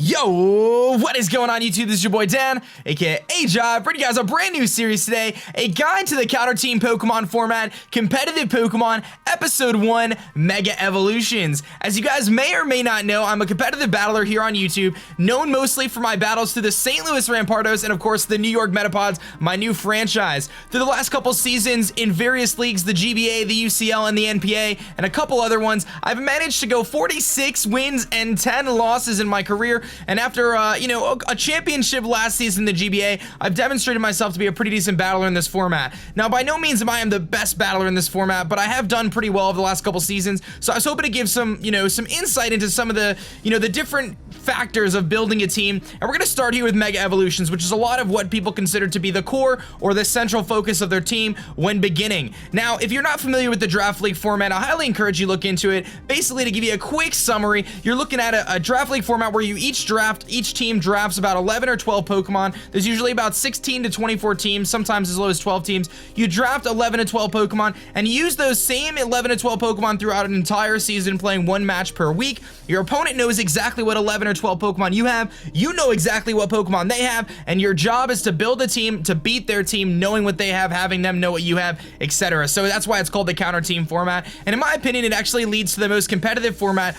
Yo, what is going on YouTube? This is your boy Dan, aka aDrive, bringing you guys a brand new series today, a guide to the counter team Pokemon format, competitive Pokemon, episode 1, Mega Evolutions. As you guys may or may not know, I'm a competitive battler here on YouTube, known mostly for my battles through the St. Louis Rampardos and of course the New York Metapods, my new franchise. Through the last couple seasons in various leagues, the GBA, the UCL, and the NPA, and a couple other ones, I've managed to go 46 wins and 10 losses in my career. And after, a championship last season in the GBA, I've demonstrated myself to be a pretty decent battler in this format. Now, by no means am I the best battler in this format, but I have done pretty well over the last couple seasons. So I was hoping to give some insight into some of the, the different factors of building a team. And we're going to start here with Mega Evolutions, which is a lot of what people consider to be the core or the central focus of their team when beginning. Now, if you're not familiar with the Draft League format, I highly encourage you look into it. Basically, to give you a quick summary, you're looking at a Draft League format where each team drafts about 11 or 12 Pokemon. There's usually about 16 to 24 teams, sometimes as low as 12 teams. You draft 11 to 12 Pokemon and use those same 11 to 12 Pokemon throughout an entire season, playing one match per week. Your opponent knows exactly what 11 or 12 Pokemon you have. You know exactly what Pokemon they have, and your job is to build a team to beat their team, knowing what they have, having them know what you have, etc. So that's why it's called the counter team format. And in my opinion, it actually leads to the most competitive format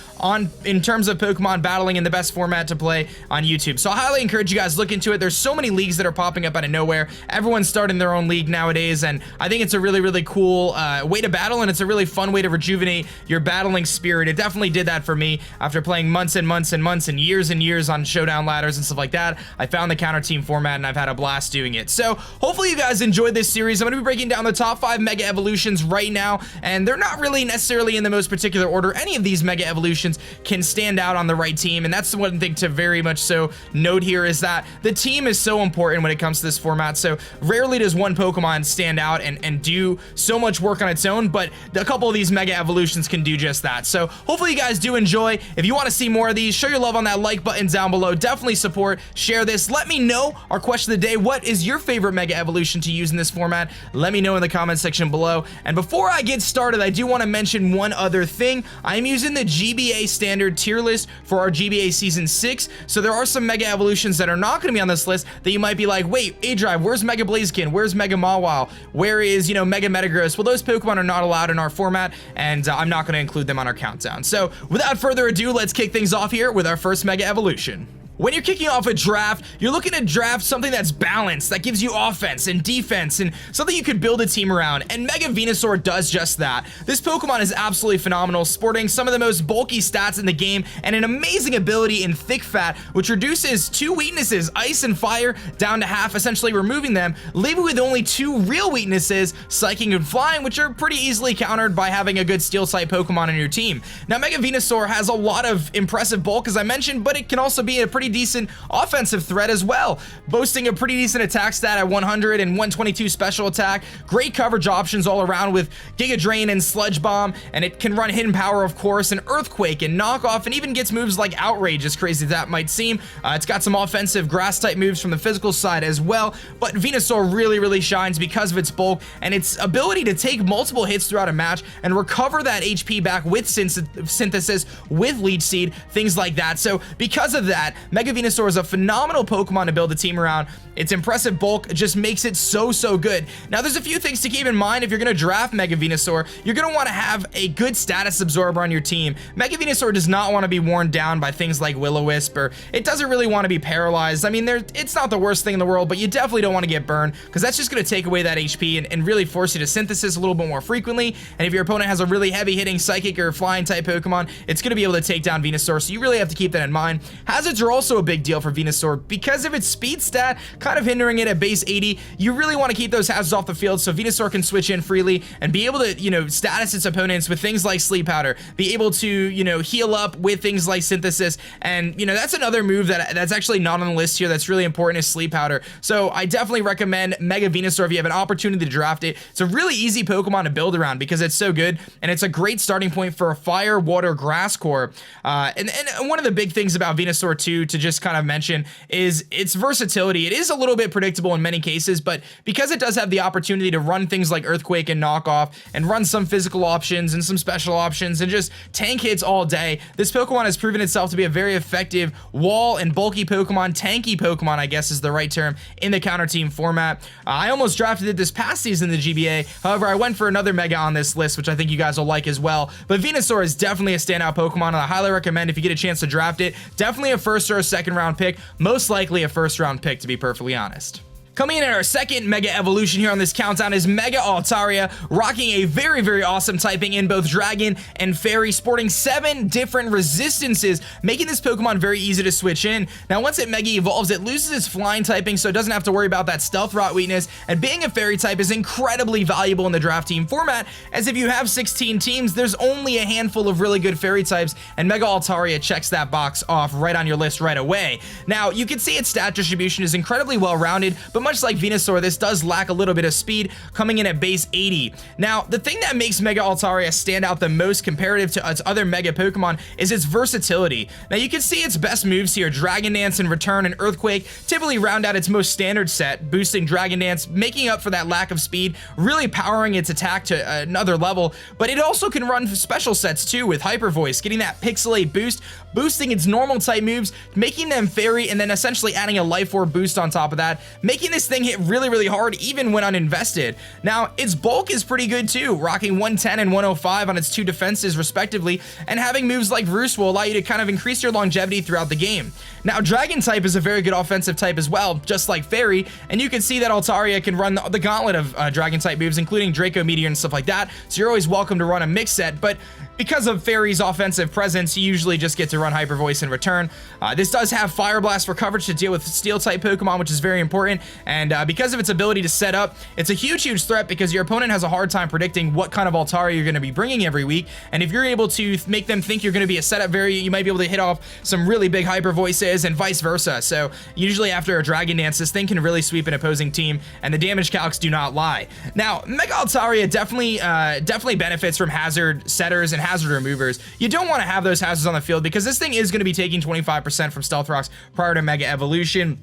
in terms of Pokemon battling and the best format to play on YouTube. So I highly encourage you guys to look into it. There's so many leagues that are popping up out of nowhere. Everyone's starting their own league nowadays, and I think it's a really cool way to battle, and it's a really fun way to rejuvenate your battling spirit. It definitely did that for me after playing months and months and months and years on showdown ladders and stuff like that. I found the counter team format and I've had a blast doing it. So hopefully you guys enjoyed this series. I'm going to be breaking down the top 5 Mega Evolutions right now, and they're not really necessarily in the most particular order. Any of these Mega Evolutions can stand out on the right team, and that's the one thing to very much so note here, is that the team is so important when it comes to this format. So rarely does one Pokemon stand out and do so much work on its own, but a couple of these Mega Evolutions can do just that. So hopefully you guys do enjoy. If you want to see more of these, show your love on that like button down below. Definitely support, share this. Let me know our question of the day. What is your favorite Mega Evolution to use in this format? Let me know in the comment section below. And before I get started, I do want to mention one other thing. I'm using the GBA standard tier list for our GBA Season 6. So there are some Mega Evolutions that are not going to be on this list that you might be like, wait, aDrive, where's Mega Blaziken? Where's Mega Mawile? Where is, Mega Metagross? Well, those Pokemon are not allowed in our format, and I'm not going to include them on our countdown. So without further ado, let's kick things off here with our first Mega Evolution. When you're kicking off a draft, you're looking to draft something that's balanced, that gives you offense and defense, and something you could build a team around, and Mega Venusaur does just that. This Pokemon is absolutely phenomenal, sporting some of the most bulky stats in the game, and an amazing ability in Thick Fat, which reduces 2 weaknesses, Ice and Fire, down to half, essentially removing them, leaving with only 2 real weaknesses, Psychic and Flying, which are pretty easily countered by having a good Steel-type Pokemon in your team. Now, Mega Venusaur has a lot of impressive bulk, as I mentioned, but it can also be a pretty decent offensive threat as well, boasting a pretty decent attack stat at 100 and 122 special attack, great coverage options all around with Giga Drain and Sludge Bomb, and it can run Hidden Power, of course, and Earthquake and Knock Off, and even gets moves like Outrage, as crazy as that might seem. It's got some offensive grass type moves from the physical side as well, but Venusaur really shines because of its bulk and its ability to take multiple hits throughout a match and recover that HP back with Synthesis, with Leech Seed, things like that. So because of that, Mega Venusaur is a phenomenal Pokemon to build a team around. Its impressive bulk just makes it so good. Now, there's a few things to keep in mind if you're going to draft Mega Venusaur. You're going to want to have a good status absorber on your team. Mega Venusaur does not want to be worn down by things like Will-O-Wisp, or it doesn't really want to be paralyzed. I mean, it's not the worst thing in the world, but you definitely don't want to get burned, because that's just going to take away that HP and really force you to Synthesis a little bit more frequently. And if your opponent has a really heavy hitting Psychic or Flying type Pokemon, it's going to be able to take down Venusaur, so you really have to keep that in mind. Hazards are also a big deal for Venusaur because of its speed stat, kind of hindering it at base 80. You really want to keep those hazards off the field so Venusaur can switch in freely and be able to, status its opponents with things like Sleep Powder, be able to, heal up with things like Synthesis, and, that's another move that's actually not on the list here that's really important, is Sleep Powder. So I definitely recommend Mega Venusaur if you have an opportunity to draft it. It's a really easy Pokemon to build around because it's so good, and it's a great starting point for a Fire, Water, Grass core. And one of the big things about Venusaur too, to just kind of mention is its versatility. It is a little bit predictable in many cases, but because it does have the opportunity to run things like Earthquake and Knockoff and run some physical options and some special options and just tank hits all day, this Pokemon has proven itself to be a very effective wall and bulky Pokemon, tanky Pokemon, I guess is the right term, in the counter team format. I almost drafted it this past season in the GBA. However, I went for another Mega on this list, which I think you guys will like as well. But Venusaur is definitely a standout Pokemon, and I highly recommend if you get a chance to draft it, definitely a first or a second round pick, most likely a first round pick to be perfectly honest. Coming in at our second Mega Evolution here on this countdown is Mega Altaria, rocking a very, very awesome typing in both Dragon and Fairy, sporting 7 different resistances, making this Pokemon very easy to switch in. Now, once it Mega Evolves, it loses its Flying typing, so it doesn't have to worry about that Stealth Rot weakness, and being a Fairy type is incredibly valuable in the draft team format, as if you have 16 teams, there's only a handful of really good Fairy types, and Mega Altaria checks that box off right on your list right away. Now, you can see its stat distribution is incredibly well-rounded, but much like Venusaur, this does lack a little bit of speed, coming in at base 80. Now, the thing that makes Mega Altaria stand out the most comparative to its other Mega Pokemon is its versatility. Now, you can see its best moves here, Dragon Dance and Return and Earthquake, typically round out its most standard set, boosting Dragon Dance, making up for that lack of speed, really powering its attack to another level, but it also can run special sets too with Hyper Voice, getting that Pixelate boost, boosting its normal type moves, making them Fairy, and then essentially adding a Life Orb boost on top of that, making this thing hit really, really hard even when uninvested. Now, its bulk is pretty good too, rocking 110 and 105 on its 2 defenses respectively, and having moves like Roost will allow you to kind of increase your longevity throughout the game. Now, Dragon type is a very good offensive type as well, just like Fairy, and you can see that Altaria can run the gauntlet of Dragon type moves, including Draco Meteor and stuff like that, so you're always welcome to run a mix set, but because of Fairy's offensive presence, you usually just get to run Hyper Voice in return. This does have Fire Blast for coverage to deal with Steel type Pokemon, which is very important, and because of its ability to set up, it's a huge, huge threat because your opponent has a hard time predicting what kind of Altaria you're going to be bringing every week, and if you're able to make them think you're going to be a setup variant, you might be able to hit off some really big Hyper Voices and vice versa. So usually after a Dragon Dance, this thing can really sweep an opposing team, and the damage calcs do not lie. Now, Mega Altaria definitely benefits from hazard setters and hazard removers. You don't want to have those hazards on the field because this thing is going to be taking 25% from Stealth Rocks prior to Mega Evolution.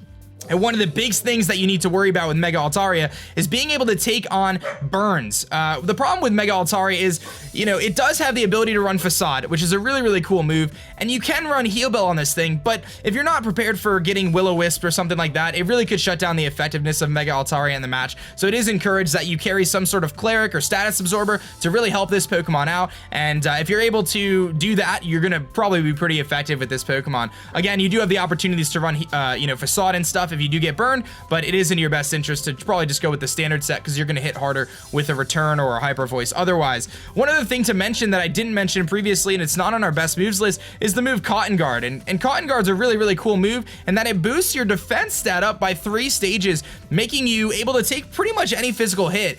And one of the big things that you need to worry about with Mega Altaria is being able to take on burns. The problem with Mega Altaria is, you know, it does have the ability to run Facade, which is a really, really cool move, and you can run Heal Bell on this thing, but if you're not prepared for getting Will-O-Wisp or something like that, it really could shut down the effectiveness of Mega Altaria in the match. So it is encouraged that you carry some sort of Cleric or Status Absorber to really help this Pokemon out, and if you're able to do that, you're gonna probably be pretty effective with this Pokemon. Again, you do have the opportunities to run, you know, Facade and stuff if you do get burned, but it is in your best interest to probably just go with the standard set because you're going to hit harder with a Return or a Hyper Voice otherwise. One other thing to mention that I didn't mention previously, and it's not on our best moves list, is the move Cotton Guard. And Cotton Guard's a really, really cool move in that it boosts your defense stat up by 3 stages, making you able to take pretty much any physical hit.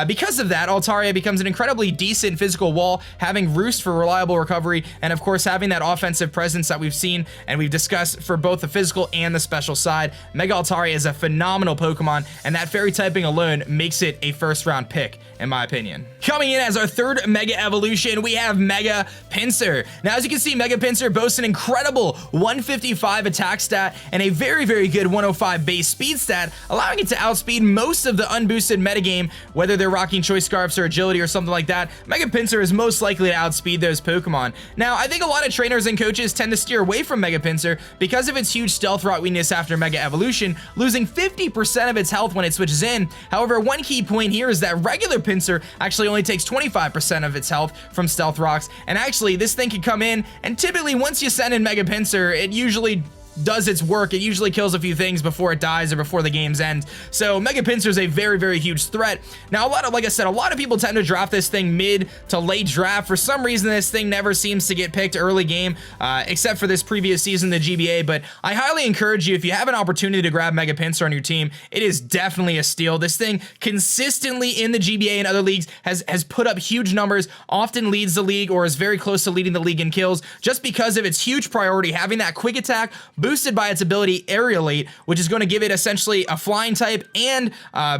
Because of that, Altaria becomes an incredibly decent physical wall, having Roost for reliable recovery, and of course having that offensive presence that we've seen and we've discussed for both the physical and the special side. Mega Altaria is a phenomenal Pokemon, and that Fairy typing alone makes it a first round pick, in my opinion. Coming in as our third Mega Evolution, we have Mega Pinsir. Now, as you can see, Mega Pinsir boasts an incredible 155 attack stat and a very, very good 105 base speed stat, allowing it to outspeed most of the unboosted metagame, whether they're rocking Choice Scarfs or Agility or something like that. Mega Pinsir is most likely to outspeed those Pokemon. Now, I think a lot of trainers and coaches tend to steer away from Mega Pinsir because of its huge Stealth Rot weakness after Mega Evolution, losing 50% of its health when it switches in. However, one key point here is that regular Pinsir actually only takes 25% of its health from Stealth Rocks, and actually this thing can come in, and typically once you send in Mega Pinsir, it usually does its work. It usually kills a few things before it dies or before the game's end. So Mega Pinsir is a very, very huge threat. Now, like I said, a lot of people tend to draft this thing mid to late draft. For some reason, this thing never seems to get picked early game, except for this previous season, the GBA. But I highly encourage you, if you have an opportunity to grab Mega Pinsir on your team, it is definitely a steal. This thing consistently in the GBA and other leagues has put up huge numbers, often leads the league or is very close to leading the league in kills, just because of its huge priority, having that quick attack, boosted by its ability Aerialate, which is going to give it essentially a flying type and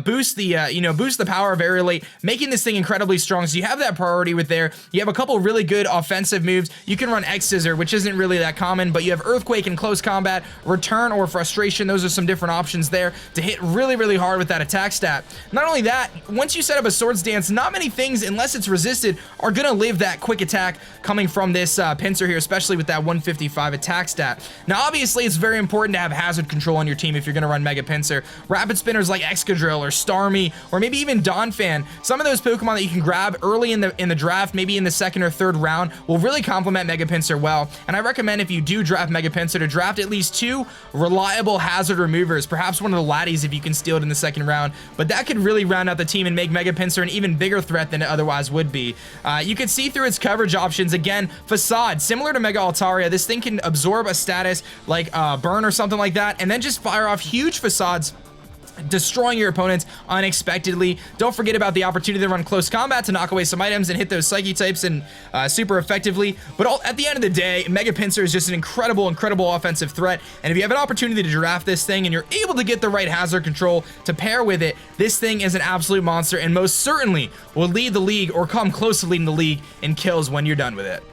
boost the power of Aerialate, making this thing incredibly strong. So you have that priority with there. You have a couple really good offensive moves. You can run X-Scissor, which isn't really that common, but you have Earthquake in close combat, Return or Frustration. Those are some different options there to hit really, really hard with that attack stat. Not only that, once you set up a Swords Dance, not many things, unless it's resisted, are going to live that quick attack coming from this Pinsir here, especially with that 155 attack stat. Now, obviously, it's very important to have hazard control on your team if you're going to run Mega Pinsir. Rapid Spinners like Excadrill or Starmie, or maybe even Donphan, some of those Pokemon that you can grab early in the draft, maybe in the second or third round, will really complement Mega Pinsir well. And I recommend if you do draft Mega Pinsir to draft at least 2 reliable hazard removers, perhaps one of the Laddies if you can steal it in the second round, but that could really round out the team and make Mega Pinsir an even bigger threat than it otherwise would be. You can see through its coverage options, again, Facade, similar to Mega Altaria, this thing can absorb a status like Burn or something like that, and then just fire off huge Facades, destroying your opponents unexpectedly. Don't forget about the opportunity to run close combat to knock away some items and hit those Psyche types and super effectively. But at the end of the day, Mega Pinsir is just an incredible offensive threat. And if you have an opportunity to draft this thing and you're able to get the right hazard control to pair with it, this thing is an absolute monster and most certainly will lead the league or come close to leading the league in kills when you're done with it.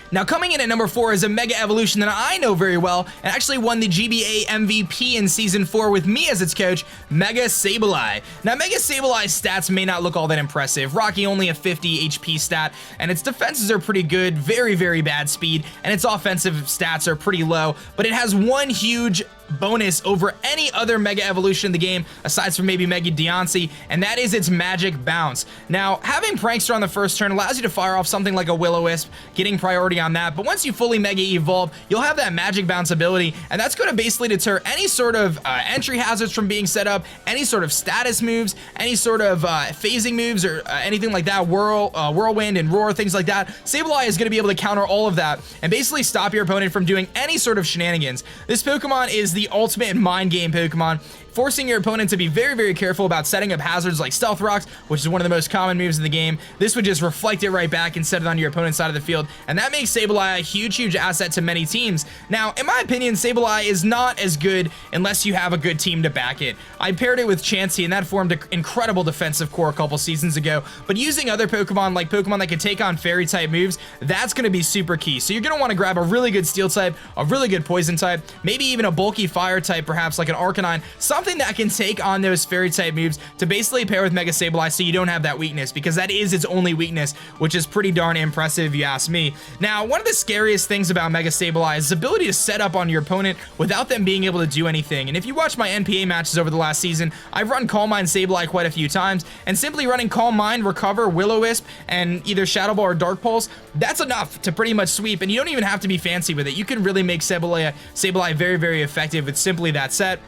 Now, coming in at number 4 is a Mega Evolution that I know very well and actually won the GBA MVP in Season 4 with me as its coach, Mega Sableye. Now, Mega Sableye's stats may not look all that impressive. Rocky only a 50 HP stat, and its defenses are pretty good, very, very bad speed, and its offensive stats are pretty low, but it has one huge bonus over any other Mega Evolution in the game, aside from maybe Mega Deontay, and that is its Magic Bounce. Now, having Prankster on the first turn allows you to fire off something like a Will-O-Wisp, getting priority on that, but once you fully Mega Evolve, you'll have that Magic Bounce ability, and that's going to basically deter any sort of entry hazards from being set up, any sort of status moves, any sort of phasing moves, or anything like that, Whirlwind and Roar, things like that. Sableye is going to be able to counter all of that, and basically stop your opponent from doing any sort of shenanigans. This Pokemon is the ultimate mind game Pokemon, forcing your opponent to be very, very careful about setting up hazards like Stealth Rocks, which is one of the most common moves in the game. This would just reflect it right back and set it on your opponent's side of the field, and that makes Sableye a huge asset to many teams. Now, in my opinion, Sableye is not as good unless you have a good team to back it. I paired it with Chansey, and that formed an incredible defensive core a couple seasons ago, but using other Pokemon, like Pokemon that can take on Fairy-type moves, that's going to be super key. So you're going to want to grab a really good Steel type, a really good Poison type, maybe even a bulky Fire type, perhaps like an Arcanine, something that can take on those Fairy-type moves to basically pair with Mega Sableye so you don't have that weakness, because that is its only weakness, which is pretty darn impressive if you ask me. Now, one of the scariest things about Mega Sableye is its ability to set up on your opponent without them being able to do anything. And if you watch my NPA matches over the last season, I've run Calm Mind Sableye quite a few times, and simply running Calm Mind, Recover, Will-O-Wisp, and either Shadow Ball or Dark Pulse, that's enough to pretty much sweep, and you don't even have to be fancy with it. You can really make Sableye very, very effective with simply that set,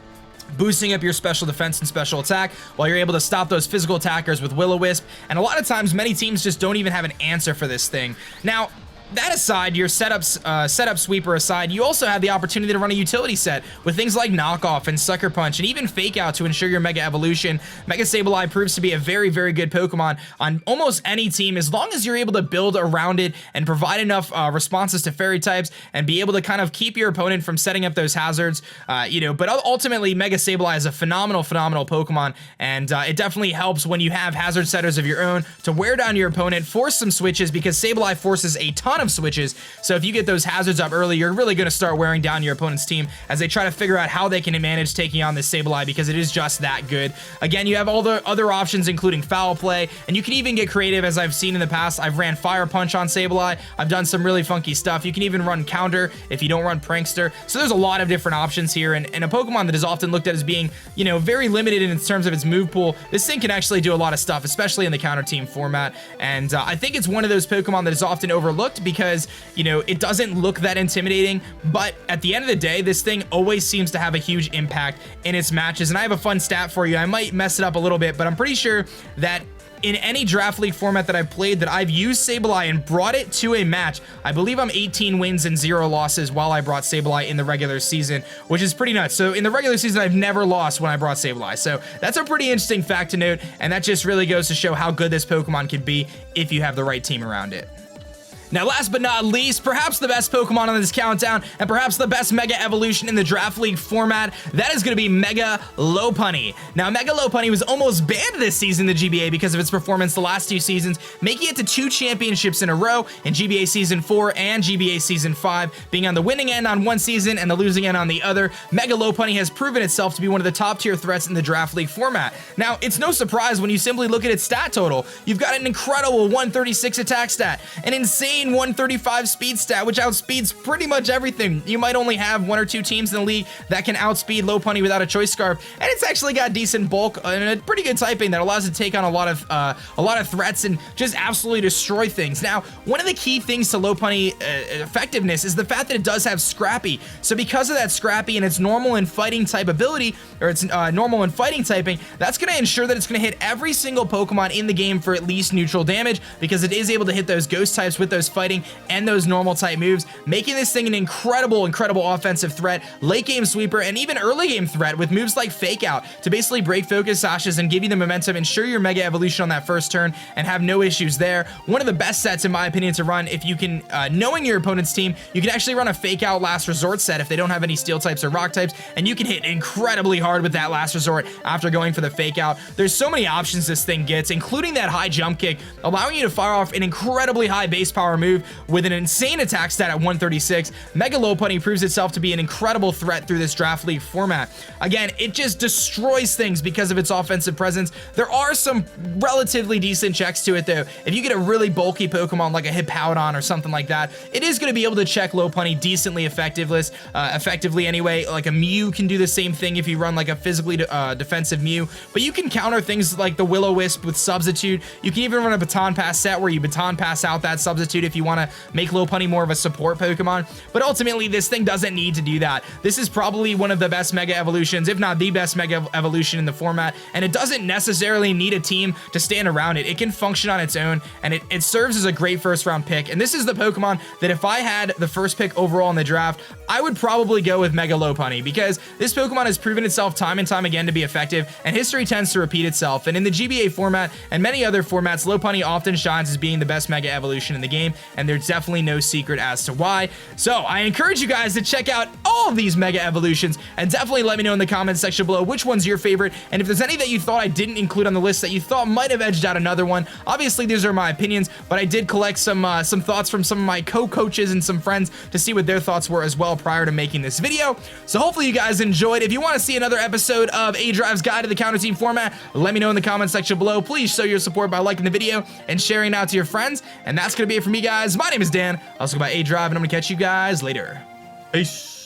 boosting up your special defense and special attack while you're able to stop those physical attackers with Will-O-Wisp. And a lot of times, many teams just don't even have an answer for this thing. Now, that aside, your setup sweeper aside, you also have the opportunity to run a utility set with things like Knockoff and Sucker Punch and even Fake Out to ensure your Mega Evolution. Mega Sableye proves to be a very, very good Pokemon on almost any team as long as you're able to build around it and provide enough responses to Fairy types and be able to kind of keep your opponent from setting up those hazards, but ultimately Mega Sableye is a phenomenal Pokemon, and it definitely helps when you have hazard setters of your own to wear down your opponent, force some switches, because Sableye forces a ton of switches. So if you get those hazards up early, you're really going to start wearing down your opponent's team as they try to figure out how they can manage taking on this Sableye, because it is just that good. Again, you have all the other options, including Foul Play, and you can even get creative, as I've seen in the past. I've ran Fire Punch on Sableye. I've done some really funky stuff. You can even run Counter if you don't run Prankster. So there's a lot of different options here, and a Pokemon that is often looked at as being, very limited in terms of its move pool. This thing can actually do a lot of stuff, especially in the counter team format, and I think it's one of those Pokemon that is often overlooked because, it doesn't look that intimidating, but at the end of the day, this thing always seems to have a huge impact in its matches. And I have a fun stat for you. I might mess it up a little bit, but I'm pretty sure that in any draft league format that I've played, that I've used Sableye and brought it to a match, I believe I'm 18 wins and 0 losses while I brought Sableye in the regular season, which is pretty nuts. So in the regular season, I've never lost when I brought Sableye. So that's a pretty interesting fact to note, and that just really goes to show how good this Pokemon can be if you have the right team around it. Now, last but not least, perhaps the best Pokemon on this countdown, and perhaps the best Mega Evolution in the Draft League format, that is going to be Mega Lopunny. Now, Mega Lopunny was almost banned this season in the GBA because of its performance the last 2 seasons, making it to 2 championships in a row in GBA Season 4 and GBA Season 5, being on the winning end on one season and the losing end on the other. Mega Lopunny has proven itself to be one of the top tier threats in the Draft League format. Now, it's no surprise when you simply look at its stat total. You've got an incredible 136 attack stat, an insane 135 speed stat, which outspeeds pretty much everything. You might only have 1 or 2 teams in the league that can outspeed Lopunny without a choice scarf, and it's actually got decent bulk and a pretty good typing that allows it to take on a lot of threats and just absolutely destroy things. Now, one of the key things to Lopunny effectiveness is the fact that it does have Scrappy. So because of that Scrappy and its normal and fighting type ability, or its normal and fighting typing, that's going to ensure that it's going to hit every single Pokemon in the game for at least neutral damage, because it is able to hit those ghost types with those fighting and those normal type moves, making this thing an incredible offensive threat, late game sweeper, and even early game threat with moves like Fake Out to basically break focus sashes and give you the momentum, ensure your Mega Evolution on that first turn, and have no issues there. One of the best sets, in my opinion, to run if you can, knowing your opponent's team, you can actually run a Fake Out Last Resort set if they don't have any Steel types or Rock types, and you can hit incredibly hard with that Last Resort after going for the Fake Out. There's so many options this thing gets, including that high jump kick, allowing you to fire off an incredibly high base power move with an insane attack stat at 136. Mega Lopunny proves itself to be an incredible threat through this Draft League format. Again, it just destroys things because of its offensive presence. There are some relatively decent checks to it, though. If you get a really bulky Pokemon like a Hippowdon or something like that, it is going to be able to check Lopunny decently effectively anyway. Like a Mew can do the same thing if you run like a physically defensive Mew, but you can counter things like the Will-O-Wisp with Substitute. You can even run a Baton Pass set where you Baton Pass out that Substitute if you want to make Lopunny more of a support Pokemon, but ultimately this thing doesn't need to do that. This is probably one of the best Mega Evolutions, if not the best Mega Evolution in the format, and it doesn't necessarily need a team to stand around it. It can function on its own, and it serves as a great first round pick, and this is the Pokemon that if I had the first pick overall in the draft, I would probably go with Mega Lopunny, because this Pokemon has proven itself time and time again to be effective, and history tends to repeat itself, and in the GBA format and many other formats, Lopunny often shines as being the best Mega Evolution in the game, and there's definitely no secret as to why. So I encourage you guys to check out all of these Mega Evolutions, and definitely let me know in the comments section below which one's your favorite, and if there's any that you thought I didn't include on the list that you thought might have edged out another one. Obviously, these are my opinions, but I did collect some thoughts from some of my co-coaches and some friends to see what their thoughts were as well prior to making this video. So hopefully you guys enjoyed. If you want to see another episode of aDrive's Guide to the Counter Team format, let me know in the comments section below. Please show your support by liking the video and sharing it out to your friends. And that's going to be it for me, guys. My name is Dan. I also go by aDrive, and I'm going to catch you guys later. Peace.